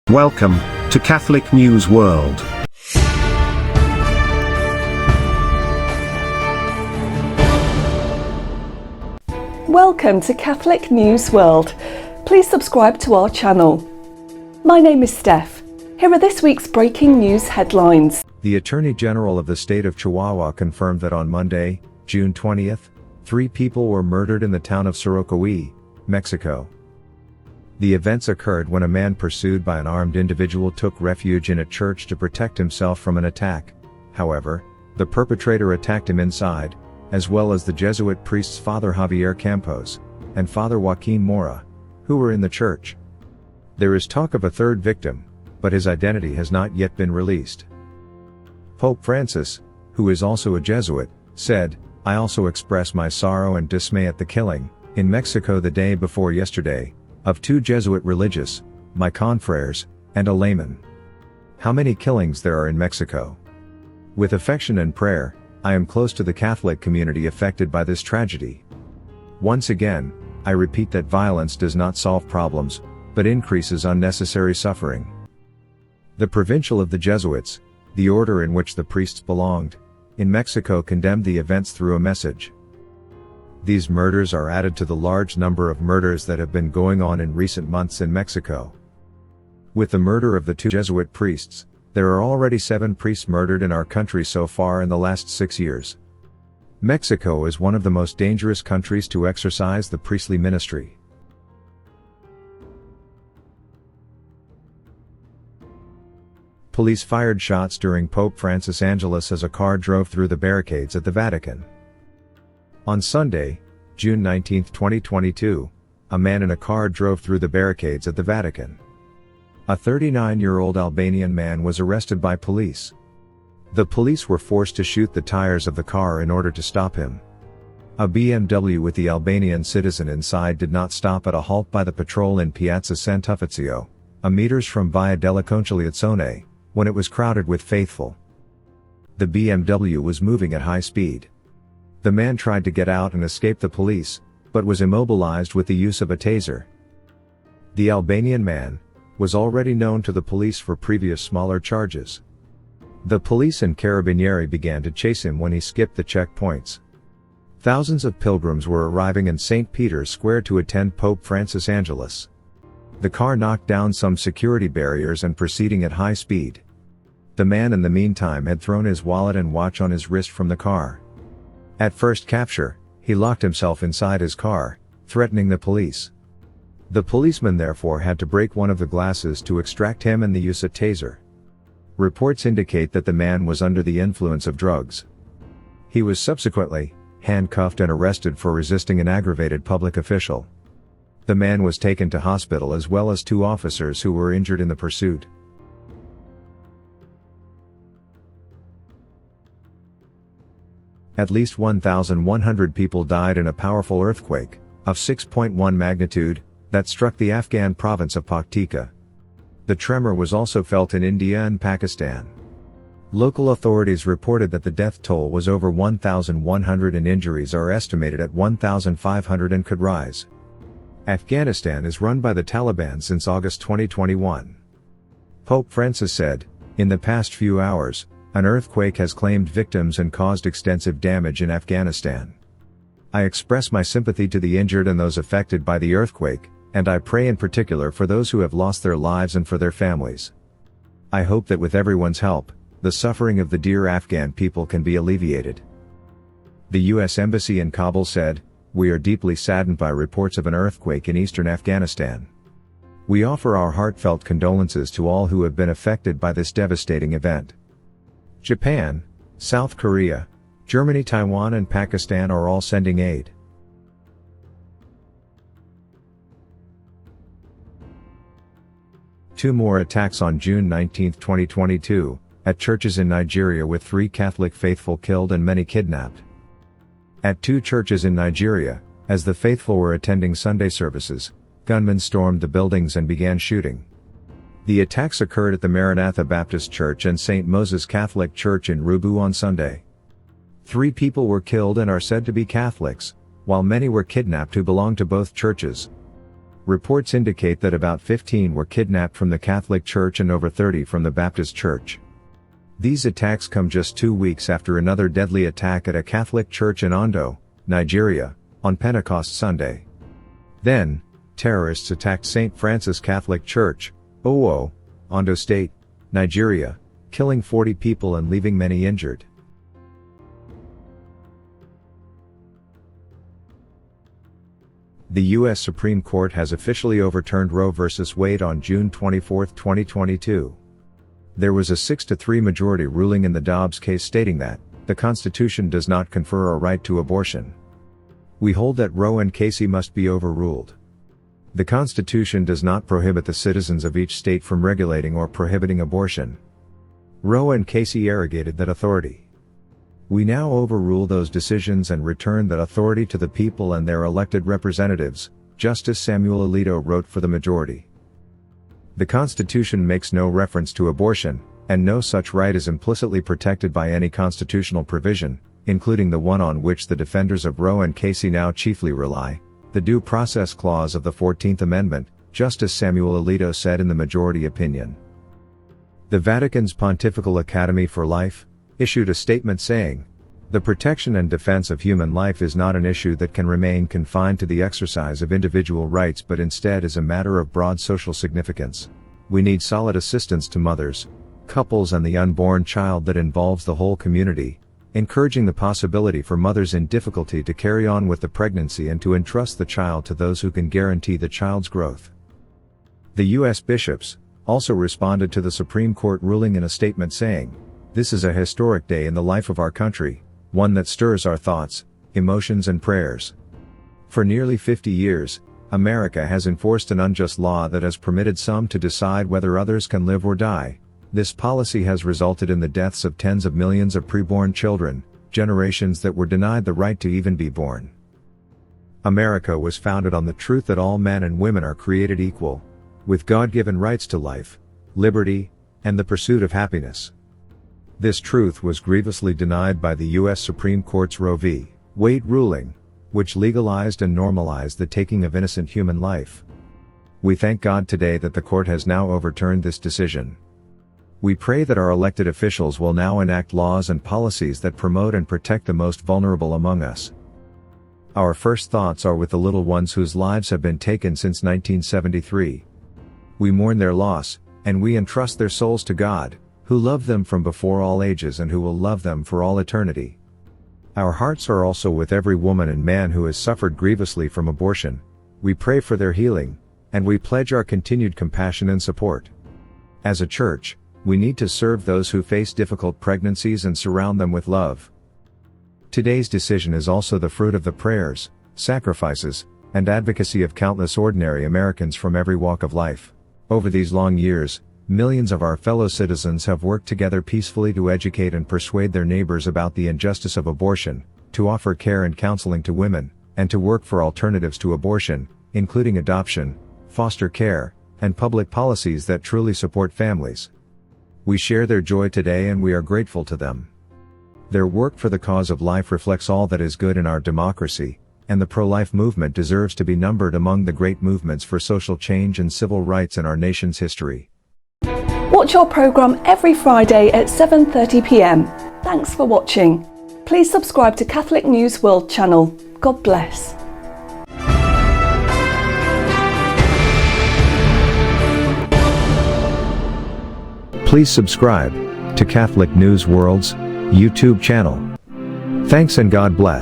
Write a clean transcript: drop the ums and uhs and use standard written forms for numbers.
Welcome to Catholic News World. Welcome to Catholic News World. Please subscribe to our channel. My name is Steph. Here are this week's breaking news headlines. The Attorney General of the state of Chihuahua confirmed that on Monday, June 20th, 3 people were murdered in the town of Sorocoí, Mexico. The events occurred when a man pursued by an armed individual took refuge in a church to protect himself from an attack. However, the perpetrator attacked him inside, as well as the Jesuit priests Father Javier Campos and Father Joaquin Mora, who were in the church. There is talk of a third victim, but his identity has not yet been released. Pope Francis, who is also a Jesuit, said, "I also express my sorrow and dismay at the killing, in Mexico the day before yesterday, of 2 Jesuit religious, my confreres, and a layman. How many killings there are in Mexico. With affection and prayer, I am close to the Catholic community affected by this tragedy. Once again, I repeat that violence does not solve problems, but increases unnecessary suffering." The Provincial of the Jesuits, the order in which the priests belonged, in Mexico condemned the events through a message. These murders are added to the large number of murders that have been going on in recent months in Mexico. With the murder of the 2 Jesuit priests, there are already 7 priests murdered in our country so far in the last 6 years. Mexico is one of the most dangerous countries to exercise the priestly ministry. Police fired shots during Pope Francis' Angelus as a car drove through the barricades at the Vatican. On Sunday, June 19, 2022, a man in a car drove through the barricades at the Vatican. A 39-year-old Albanian man was arrested by police. The police were forced to shoot the tires of the car in order to stop him. A BMW with the Albanian citizen inside did not stop at a halt by the patrol in Piazza Sant'Uffizio, a meters from Via della Conciliazione, when it was crowded with faithful. The BMW was moving at high speed. The man tried to get out and escape the police, but was immobilized with the use of a taser. The Albanian man was already known to the police for previous smaller charges. The police and carabinieri began to chase him when he skipped the checkpoints. Thousands of pilgrims were arriving in St. Peter's Square to attend Pope Francis' Angelus. The car knocked down some security barriers and proceeding at high speed. The man in the meantime had thrown his wallet and watch on his wrist from the car. At first capture, he locked himself inside his car, threatening the police. The policeman therefore had to break one of the glasses to extract him and use a taser. Reports indicate that the man was under the influence of drugs. He was subsequently handcuffed and arrested for resisting an aggravated public official. The man was taken to hospital as well as 2 officers who were injured in the pursuit. At least 1,100 people died in a powerful earthquake, of 6.1 magnitude, that struck the Afghan province of Paktika. The tremor was also felt in India and Pakistan. Local authorities reported that the death toll was over 1,100 and injuries are estimated at 1,500 and could rise. Afghanistan is run by the Taliban since August 2021. Pope Francis said, "In the past few hours, an earthquake has claimed victims and caused extensive damage in Afghanistan. I express my sympathy to the injured and those affected by the earthquake, and I pray in particular for those who have lost their lives and for their families. I hope that with everyone's help, the suffering of the dear Afghan people can be alleviated." The U.S. Embassy in Kabul said, "We are deeply saddened by reports of an earthquake in eastern Afghanistan. We offer our heartfelt condolences to all who have been affected by this devastating event." Japan, South Korea, Germany, Taiwan and Pakistan are all sending aid. Two more attacks on June 19, 2022, at churches in Nigeria with 3 Catholic faithful killed and many kidnapped. At 2 churches in Nigeria, as the faithful were attending Sunday services, gunmen stormed the buildings and began shooting. The attacks occurred at the Maranatha Baptist Church and St. Moses Catholic Church in Rubu on Sunday. 3 people were killed and are said to be Catholics, while many were kidnapped who belonged to both churches. Reports indicate that about 15 were kidnapped from the Catholic Church and over 30 from the Baptist Church. These attacks come just 2 weeks after another deadly attack at a Catholic church in Ondo, Nigeria, on Pentecost Sunday. Then, terrorists attacked St. Francis Catholic Church, Owo, Ondo State, Nigeria, killing 40 people and leaving many injured. The U.S. Supreme Court has officially overturned Roe v. Wade on June 24, 2022. There was a 6-3 majority ruling in the Dobbs case stating that the Constitution does not confer a right to abortion. We hold that Roe and Casey must be overruled. The Constitution does not prohibit the citizens of each state from regulating or prohibiting abortion. Roe and Casey arrogated that authority. We now overrule those decisions and return that authority to the people and their elected representatives, Justice Samuel Alito wrote for the majority. The Constitution makes no reference to abortion, and no such right is implicitly protected by any constitutional provision, including the one on which the defenders of Roe and Casey now chiefly rely, the Due Process Clause of the 14th Amendment, Justice Samuel Alito said in the majority opinion. The Vatican's Pontifical Academy for Life issued a statement saying, "The protection and defense of human life is not an issue that can remain confined to the exercise of individual rights but instead is a matter of broad social significance. We need solid assistance to mothers, couples and the unborn child that involves the whole community, encouraging the possibility for mothers in difficulty to carry on with the pregnancy and to entrust the child to those who can guarantee the child's growth." The U.S. bishops also responded to the Supreme Court ruling in a statement saying, "This is a historic day in the life of our country, one that stirs our thoughts, emotions and prayers. For nearly 50 years, America has enforced an unjust law that has permitted some to decide whether others can live or die. This policy has resulted in the deaths of tens of millions of preborn children, generations that were denied the right to even be born. America was founded on the truth that all men and women are created equal, with God-given rights to life, liberty, and the pursuit of happiness. This truth was grievously denied by the U.S. Supreme Court's Roe v. Wade ruling, which legalized and normalized the taking of innocent human life. We thank God today that the court has now overturned this decision. We pray that our elected officials will now enact laws and policies that promote and protect the most vulnerable among us. Our first thoughts are with the little ones whose lives have been taken since 1973. We mourn their loss, and we entrust their souls to God, who loved them from before all ages and who will love them for all eternity. Our hearts are also with every woman and man who has suffered grievously from abortion. We pray for their healing, and we pledge our continued compassion and support. As a church, we need to serve those who face difficult pregnancies and surround them with love. Today's decision is also the fruit of the prayers, sacrifices, and advocacy of countless ordinary Americans from every walk of life. Over these long years, millions of our fellow citizens have worked together peacefully to educate and persuade their neighbors about the injustice of abortion, to offer care and counseling to women, and to work for alternatives to abortion, including adoption, foster care, and public policies that truly support families. We share their joy today and we are grateful to them. Their work for the cause of life reflects all that is good in our democracy, and the pro-life movement deserves to be numbered among the great movements for social change and civil rights in our nation's history. Watch our programme every Friday at 7:30 p.m. Thanks for watching. Please subscribe to Catholic News World channel. God bless. Please subscribe to Catholic News World's YouTube channel. Thanks and God bless.